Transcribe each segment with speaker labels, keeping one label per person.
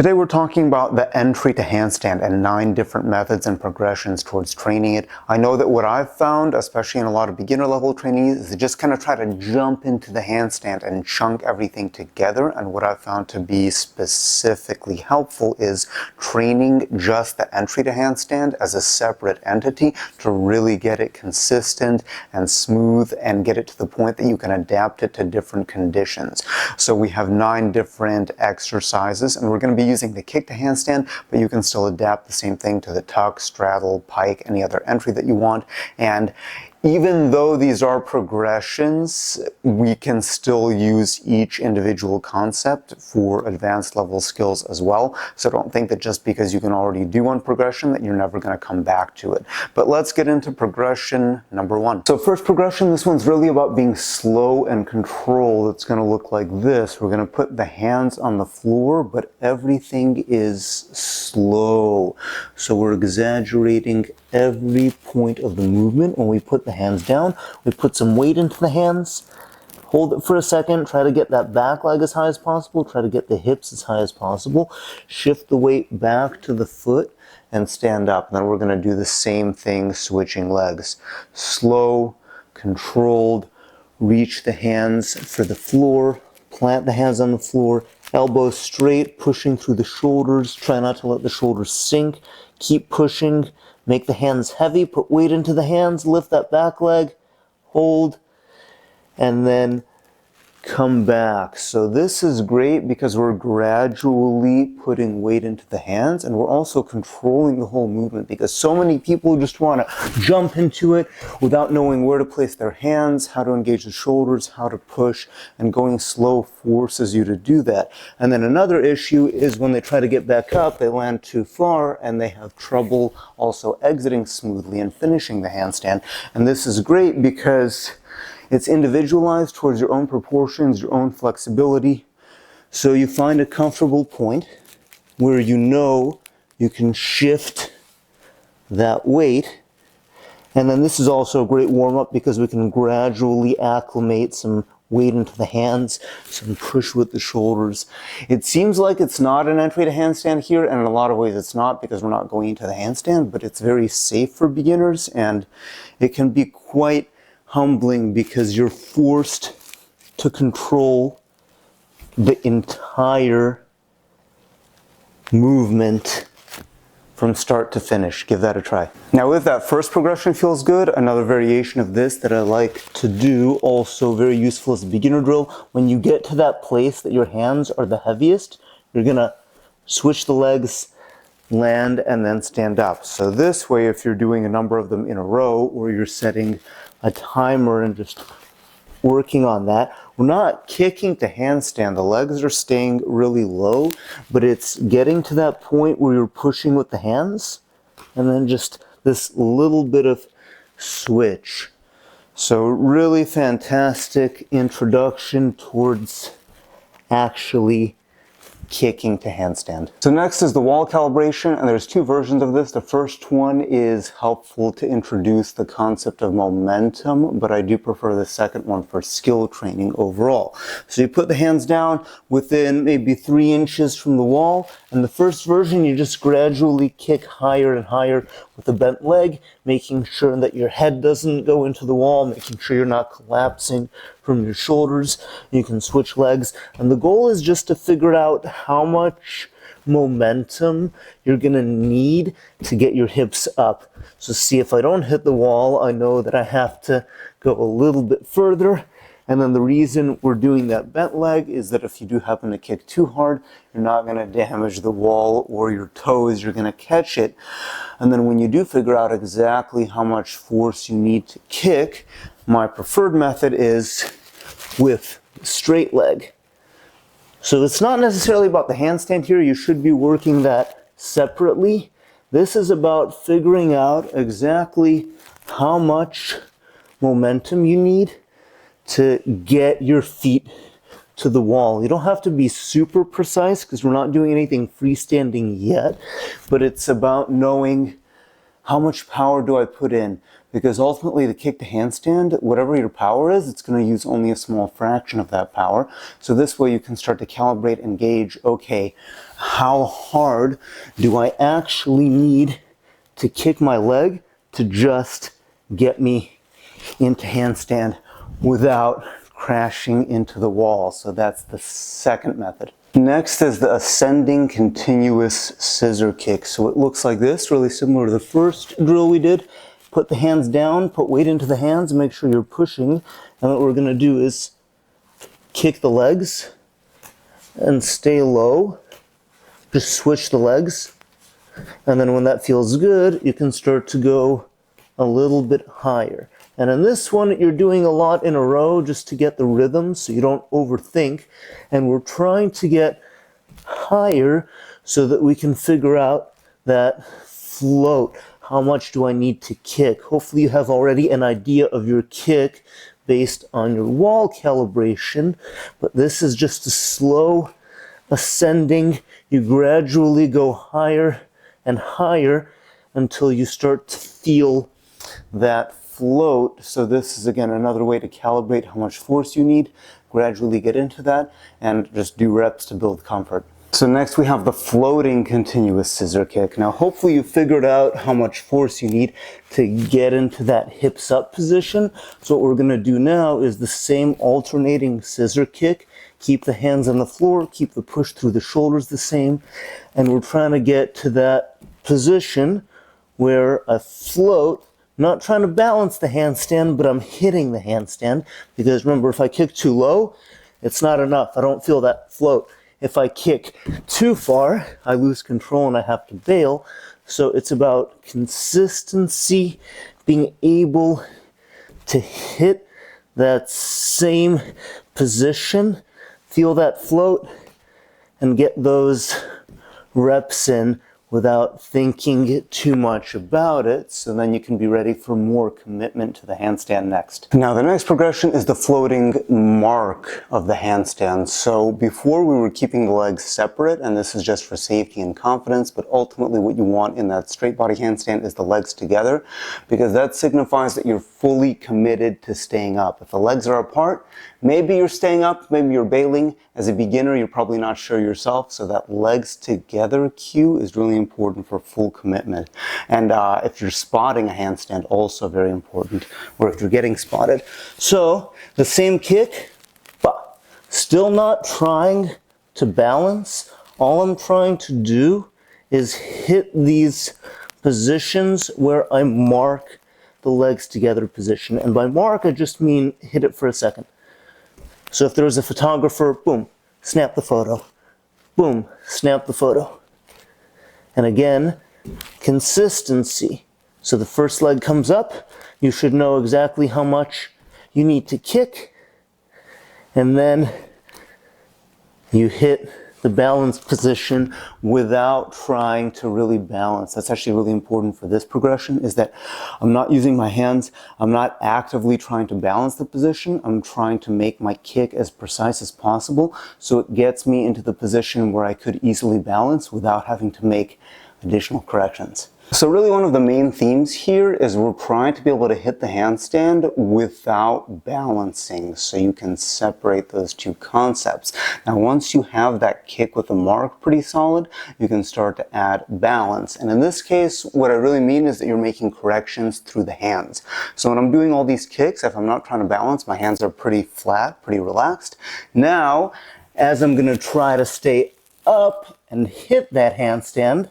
Speaker 1: Today we're talking about the entry to handstand and 9 different methods and progressions towards training it. I know that what I've found, especially in a lot of beginner level trainees, is to just kind of try to jump into the handstand and chunk everything together. And what I've found to be specifically helpful is training just the entry to handstand as a separate entity to really get it consistent and smooth and get it to the point that you can adapt it to different conditions. So we have 9 different exercises, and we're going to be using the kick to handstand, but you can still adapt the same thing to the tuck, straddle, pike, any other entry that you want. And even though these are progressions, we can still use each individual concept for advanced level skills as well. So don't think that just because you can already do one progression that you're never going to come back to it. But let's get into progression number 1. So first progression, this one's really about being slow and controlled. It's going to look like this. We're going to put the hands on the floor, but everything is slow. So we're exaggerating every point of the movement. When we put the hands down, we put some weight into the hands, hold it for a second, try to get that back leg as high as possible, try to get the hips as high as possible, shift the weight back to the foot and stand up. And then we're going to do the same thing switching legs. Slow, controlled, reach the hands for the floor, plant the hands on the floor, elbows straight, pushing through the shoulders, try not to let the shoulders sink, keep pushing. Make the hands heavy, put weight into the hands, lift that back leg, hold, and then come back. So this is great because we're gradually putting weight into the hands, and we're also controlling the whole movement, because so many people just want to jump into it without knowing where to place their hands, how to engage the shoulders, how to push, and going slow forces you to do that. And then another issue is when they try to get back up, they land too far and they have trouble also exiting smoothly and finishing the handstand. And this is great because it's individualized towards your own proportions, your own flexibility. So you find a comfortable point where you know you can shift that weight. And then this is also a great warm-up because we can gradually acclimate some weight into the hands, some push with the shoulders. It seems like it's not an entry to handstand here, and in a lot of ways it's not, because we're not going into the handstand, but it's very safe for beginners, and it can be quite humbling because you're forced to control the entire movement from start to finish. Give that a try. Now, if that first progression feels good, another variation of this that I like to do, also very useful as a beginner drill, when you get to that place that your hands are the heaviest, you're gonna switch the legs, land, and then stand up. So this way, if you're doing a number of them in a row, or you're setting a timer and just working on that, we're not kicking to handstand. The legs are staying really low, but it's getting to that point where you're pushing with the hands, and then just this little bit of switch. So really fantastic introduction towards actually kicking to handstand. So next is the wall calibration, and there's 2 versions of this. The first one is helpful to introduce the concept of momentum, but I do prefer the second one for skill training overall. So you put the hands down within maybe 3 inches from the wall, and the first version you just gradually kick higher and higher with a bent leg, making sure that your head doesn't go into the wall, making sure you're not collapsing from your shoulders. You can switch legs, and the goal is just to figure out how much momentum you're gonna need to get your hips up. So see, if I don't hit the wall, I know that I have to go a little bit further. And then the reason we're doing that bent leg is that if you do happen to kick too hard, you're not going to damage the wall or your toes, you're going to catch it. And then when you do figure out exactly how much force you need to kick, my preferred method is with straight leg. So it's not necessarily about the handstand here. You should be working that separately. This is about figuring out exactly how much momentum you need to get your feet to the wall. You don't have to be super precise because we're not doing anything freestanding yet, but it's about knowing how much power do I put in. because ultimately the kick to handstand, whatever your power is, it's going to use only a small fraction of that power. So this way you can start to calibrate and gauge, okay, how hard do I actually need to kick my leg to just get me into handstand without crashing into the wall. So that's the second method. Next is the ascending continuous scissor kick. So it looks like this, really similar to the first drill we did. Put the hands down, put weight into the hands, make sure you're pushing. And what we're going to do is kick the legs and stay low. Just switch the legs. And then when that feels good, you can start to go a little bit higher. And in this one, you're doing a lot in a row just to get the rhythm so you don't overthink. And we're trying to get higher so that we can figure out that float. How much do I need to kick? Hopefully you have already an idea of your kick based on your wall calibration, but this is just a slow ascending. You gradually go higher and higher until you start to feel that float. So this is again another way to calibrate how much force you need, gradually get into that, and just do reps to build comfort. So next we have the floating continuous scissor kick. Now hopefully you figured out how much force you need to get into that hips up position. So what we're going to do now is the same alternating scissor kick. Keep the hands on the floor, keep the push through the shoulders the same, and we're trying to get to that position where I float. Not trying to balance the handstand, but I'm hitting the handstand, because remember, if I kick too low, it's not enough. I don't feel that float. If I kick too far, I lose control and I have to bail. So it's about consistency, being able to hit that same position, feel that float, and get those reps in without thinking too much about it, so then you can be ready for more commitment to the handstand next. Now the next progression is the floating mark of the handstand. So before we were keeping the legs separate, and this is just for safety and confidence, but ultimately what you want in that straight body handstand is the legs together, because that signifies that you're fully committed to staying up. If the legs are apart, maybe you're staying up, maybe you're bailing. As a beginner, you're probably not sure yourself, so that legs together cue is really important for full commitment. And if you're spotting a handstand, also very important, or if you're getting spotted. So the same kick, but still not trying to balance. All I'm trying to do is hit these positions where I mark the legs together position. And by mark, I just mean hit it for a second. So if there was a photographer, boom, snap the photo. Boom, snap the photo. And again, consistency. So the first leg comes up, you should know exactly how much you need to kick, and then you hit the balance position without trying to really balance. That's actually really important for this progression, is that I'm not using my hands, I'm not actively trying to balance the position, I'm trying to make my kick as precise as possible so it gets me into the position where I could easily balance without having to make additional corrections. So really one of the main themes here is we're trying to be able to hit the handstand without balancing, so you can separate those two concepts. Now once you have that kick with a mark pretty solid, you can start to add balance. And in this case, what I really mean is that you're making corrections through the hands. So when I'm doing all these kicks, if I'm not trying to balance, my hands are pretty flat, pretty relaxed. Now, as I'm going to try to stay up and hit that handstand,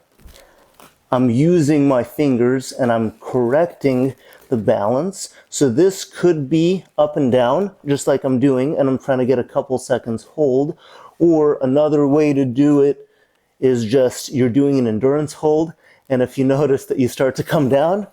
Speaker 1: I'm using my fingers and I'm correcting the balance. So this could be up and down, just like I'm doing, and I'm trying to get a couple seconds hold. Or another way to do it is just you're doing an endurance hold, and if you notice that you start to come down,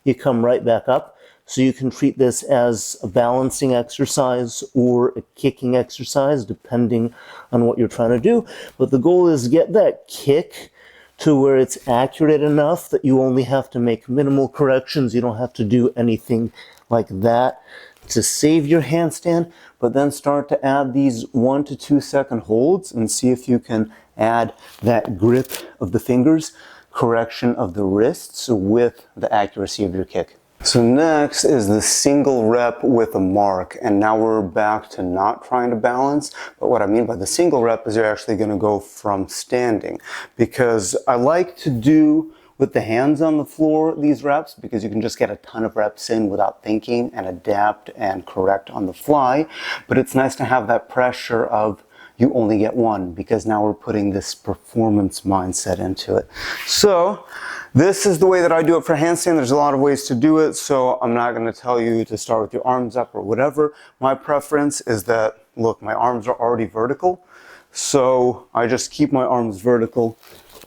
Speaker 1: you come right back up. So you can treat this as a balancing exercise or a kicking exercise, depending on what you're trying to do. But the goal is get that kick to where it's accurate enough that you only have to make minimal corrections. You don't have to do anything like that to save your handstand, but then start to add these 1 to 2 second holds and see if you can add that grip of the fingers, correction of the wrists with the accuracy of your kick. So next is the single rep with a mark, and now we're back to not trying to balance. But what I mean by the single rep is you're actually going to go from standing, because I like to do with the hands on the floor these reps because you can just get a ton of reps in without thinking and adapt and correct on the fly. But it's nice to have that pressure of you only get one, because now we're putting this performance mindset into it. So this is the way that I do it for handstand. There's a lot of ways to do it, so I'm not going to tell you to start with your arms up or whatever. My preference is that, look, my arms are already vertical, so I just keep my arms vertical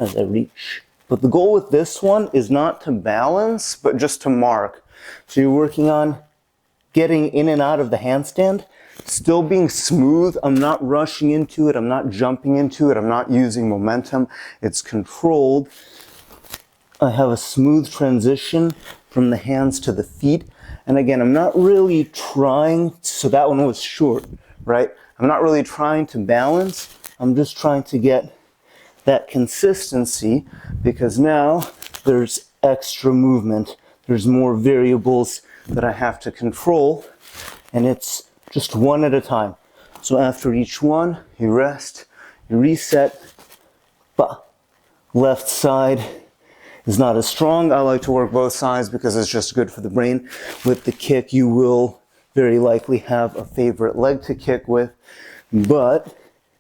Speaker 1: as I reach. But the goal with this one is not to balance, but just to mark. So you're working on getting in and out of the handstand, still being smooth. I'm not rushing into it. I'm not jumping into it. I'm not using momentum. It's controlled. I have a smooth transition from the hands to the feet. And again, I'm not really trying, so that one was short, right? I'm not really trying to balance. I'm just trying to get that consistency, because now there's extra movement. There's more variables that I have to control, and it's just one at a time. So after each one, you rest, you reset. Left side is not as strong. I like to work both sides because it's just good for the brain. With the kick, you will very likely have a favorite leg to kick with, but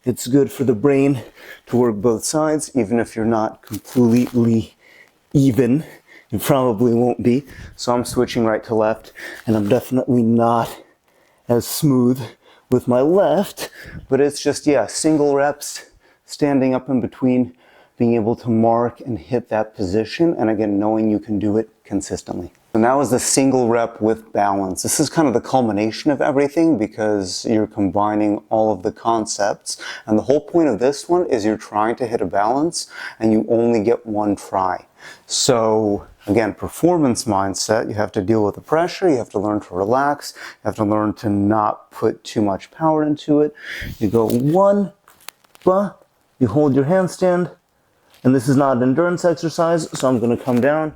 Speaker 1: it's good for the brain to work both sides, even if you're not completely even. You probably won't be. So I'm switching right to left, and I'm definitely not as smooth with my left, but it's just, yeah, single reps, standing up in between, being able to mark and hit that position, and again, knowing you can do it consistently. So now is the single rep with balance. This is kind of the culmination of everything because you're combining all of the concepts, and the whole point of this one is you're trying to hit a balance and you only get one try. So again, performance mindset, you have to deal with the pressure, you have to learn to relax, you have to learn to not put too much power into it. You go one, you hold your handstand, and this is not an endurance exercise, so I'm going to come down,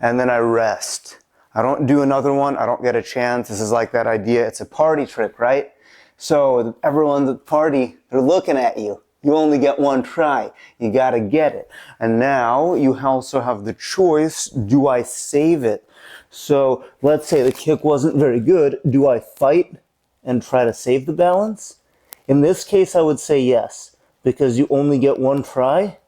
Speaker 1: and then I rest. I don't do another one, I don't get a chance. This is like that idea, it's a party trick, right? So everyone at the party, they're looking at you. You only get one try. You gotta get it. And now you also have the choice, do I save it? So let's say the kick wasn't very good. Do I fight and try to save the balance? In this case, I would say yes, because you only get one try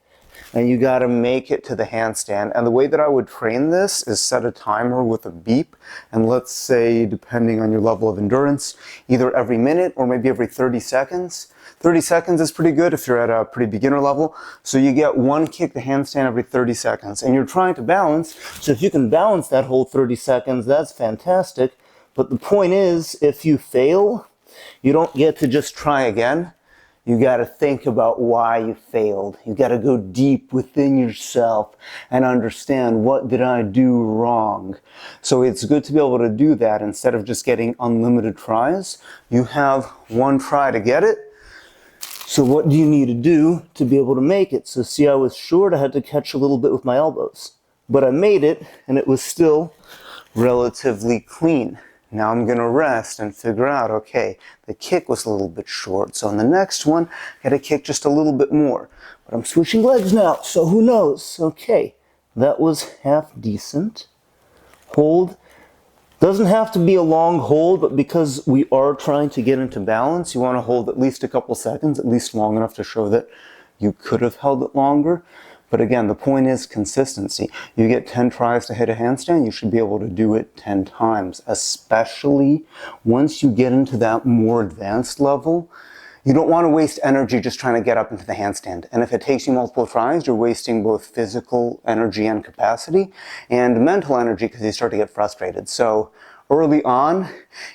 Speaker 1: and you gotta make it to the handstand. And the way that I would train this is set a timer with a beep, and let's say, depending on your level of endurance, either every minute or maybe every 30 seconds. 30 seconds is pretty good if you're at a pretty beginner level. So you get one kick to handstand every 30 seconds, and you're trying to balance. So if you can balance that whole 30 seconds, that's fantastic. But the point is, if you fail, you don't get to just try again. You got to think about why you failed. You got to go deep within yourself and understand, what did I do wrong? So it's good to be able to do that instead of just getting unlimited tries. You have one try to get it. So what do you need to do to be able to make it? So see, I was short. I had to catch a little bit with my elbows, but I made it, and it was still relatively clean. Now I'm going to rest and figure out, okay, the kick was a little bit short, so in the next one, I got to kick just a little bit more. But I'm switching legs now, so who knows? Okay, that was half decent. Hold. Doesn't have to be a long hold, but because we are trying to get into balance, you want to hold at least a couple seconds, at least long enough to show that you could have held it longer. But again, the point is consistency. You get 10 tries to hit a handstand, you should be able to do it 10 times, especially once you get into that more advanced level. You don't want to waste energy just trying to get up into the handstand. And if it takes you multiple tries, you're wasting both physical energy and capacity and mental energy because you start to get frustrated. So early on,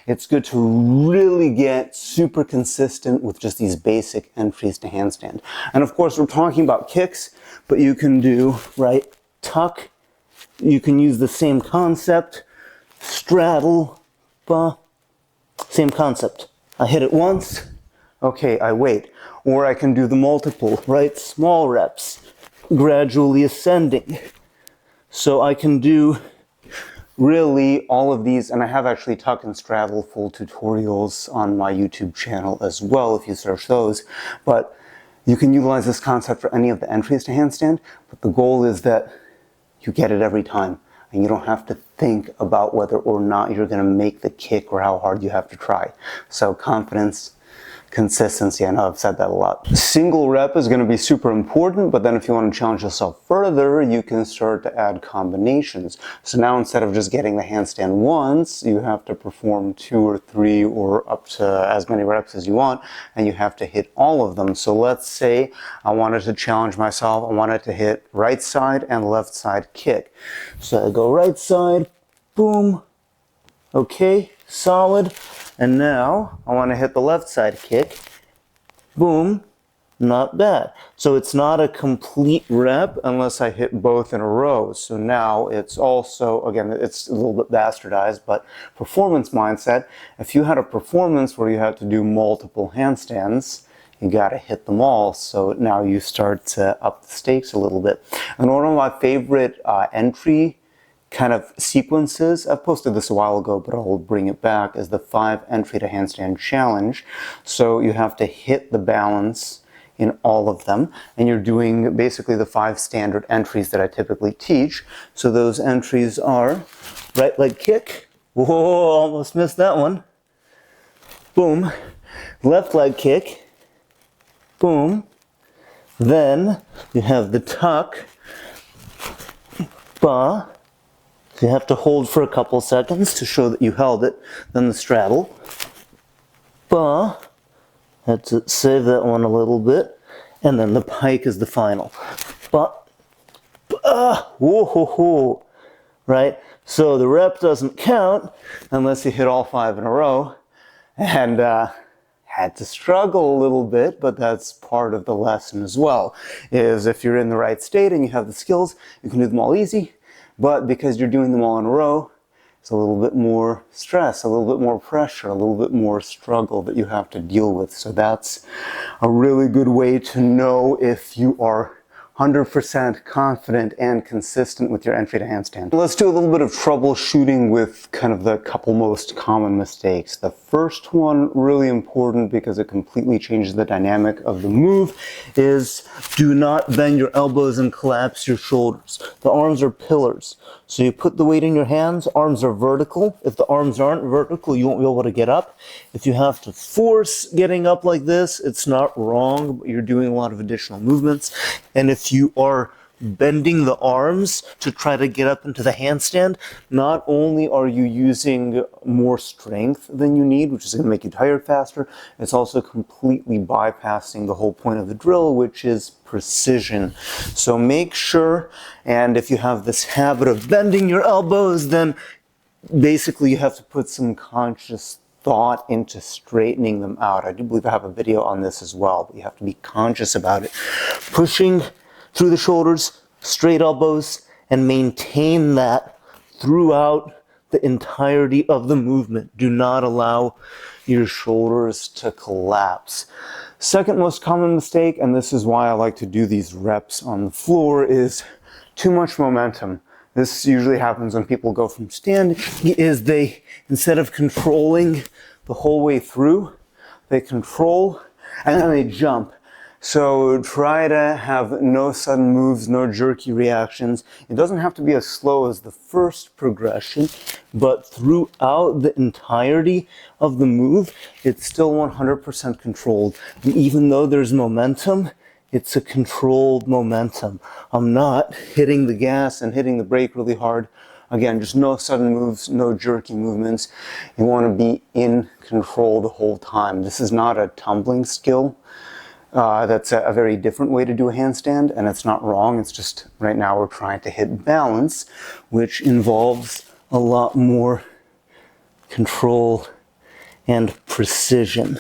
Speaker 1: it's good to really get super consistent with just these basic entries to handstand. And of course, we're talking about kicks, but you can do, right, tuck. You can use the same concept, straddle, same concept. I hit it once, okay, I wait. Or I can do the multiple, right, small reps, gradually ascending. So I can do really all of these, and I have actually tuck and straddle full tutorials on my YouTube channel as well if you search those, but you can utilize this concept for any of the entries to handstand, but the goal is that you get it every time and you don't have to think about whether or not you're going to make the kick or how hard you have to try. So confidence, consistency, I know I've said that a lot. Single rep is going to be super important, but then if you want to challenge yourself further, you can start to add combinations. So now instead of just getting the handstand once, you have to perform 2 or 3 or up to as many reps as you want, and you have to hit all of them. So let's say I wanted to challenge myself, I wanted to hit right side and left side kick. So I go right side, boom, okay, solid. And now I want to hit the left side kick. Boom. Not bad. So it's not a complete rep unless I hit both in a row. So now it's also, again, it's a little bit bastardized, but performance mindset. If you had a performance where you had to do multiple handstands, you got to hit them all. So now you start to up the stakes a little bit. And one of my favorite entry kind of sequences, I've posted this a while ago, but I'll bring it back, is the 5 entry to handstand challenge. So you have to hit the balance in all of them, and you're doing basically the 5 standard entries that I typically teach. So those entries are right leg kick, whoa, almost missed that one, boom, left leg kick, boom, then you have the tuck, ba. So you have to hold for a couple seconds to show that you held it. Then the straddle. Ba. Had to save that one a little bit. And then the pike is the final. Ba. Ba. Whoa, ho, ho. Right? So the rep doesn't count unless you hit all 5 in a row. And had to struggle a little bit, but that's part of the lesson as well. Is if you're in the right state and you have the skills, you can do them all easy. But because you're doing them all in a row, it's a little bit more stress, a little bit more pressure, a little bit more struggle that you have to deal with. So that's a really good way to know if you are 100% confident and consistent with your entry to handstand. Let's do a little bit of troubleshooting with kind of the couple most common mistakes. The first one, really important because it completely changes the dynamic of the move, is do not bend your elbows and collapse your shoulders. The arms are pillars. So you put the weight in your hands, arms are vertical. If the arms aren't vertical, you won't be able to get up. If you have to force getting up like this, it's not wrong, but you're doing a lot of additional movements. And if you are bending the arms to try to get up into the handstand, not only are you using more strength than you need, which is going to make you tired faster, it's also completely bypassing the whole point of the drill, which is precision. So make sure, and if you have this habit of bending your elbows, then basically you have to put some conscious thought into straightening them out. I do believe I have a video on this as well, but you have to be conscious about it. Pushing through the shoulders, straight elbows, and maintain that throughout the entirety of the movement. Do not allow your shoulders to collapse. Second most common mistake, and this is why I like to do these reps on the floor, is too much momentum. This usually happens when people go from standing, is they, instead of controlling the whole way through, they control and then they jump. So try to have no sudden moves, no jerky reactions. It doesn't have to be as slow as the first progression, but throughout the entirety of the move, it's still 100% controlled. And even though there's momentum, it's a controlled momentum. I'm not hitting the gas and hitting the brake really hard. Again, just no sudden moves, no jerky movements. You want to be in control the whole time. This is not a tumbling skill. That's a very different way to do a handstand, and it's not wrong. It's just right now we're trying to hit balance, which involves a lot more control and precision.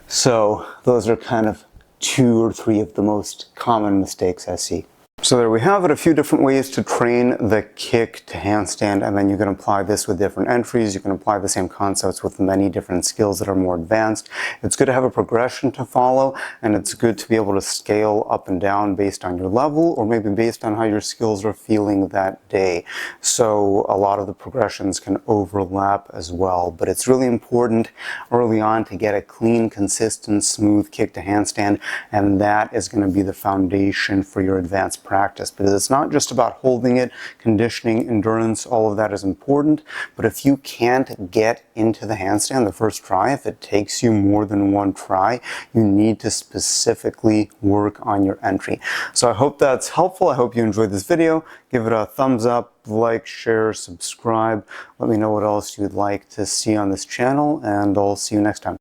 Speaker 1: So those are kind of 2 or 3 of the most common mistakes I see. So there we have it, a few different ways to train the kick to handstand, and then you can apply this with different entries. You can apply the same concepts with many different skills that are more advanced. It's good to have a progression to follow, and it's good to be able to scale up and down based on your level, or maybe based on how your skills are feeling that day. So a lot of the progressions can overlap as well, but it's really important early on to get a clean, consistent, smooth kick to handstand, and that is going to be the foundation for your advanced practice, because it's not just about holding it. Conditioning, endurance, all of that is important, but if you can't get into the handstand the first try, if it takes you more than one try, you need to specifically work on your entry. So I hope that's helpful. I hope you enjoyed this video. Give it a thumbs up, like, share, subscribe. Let me know what else you'd like to see on this channel, and I'll see you next time.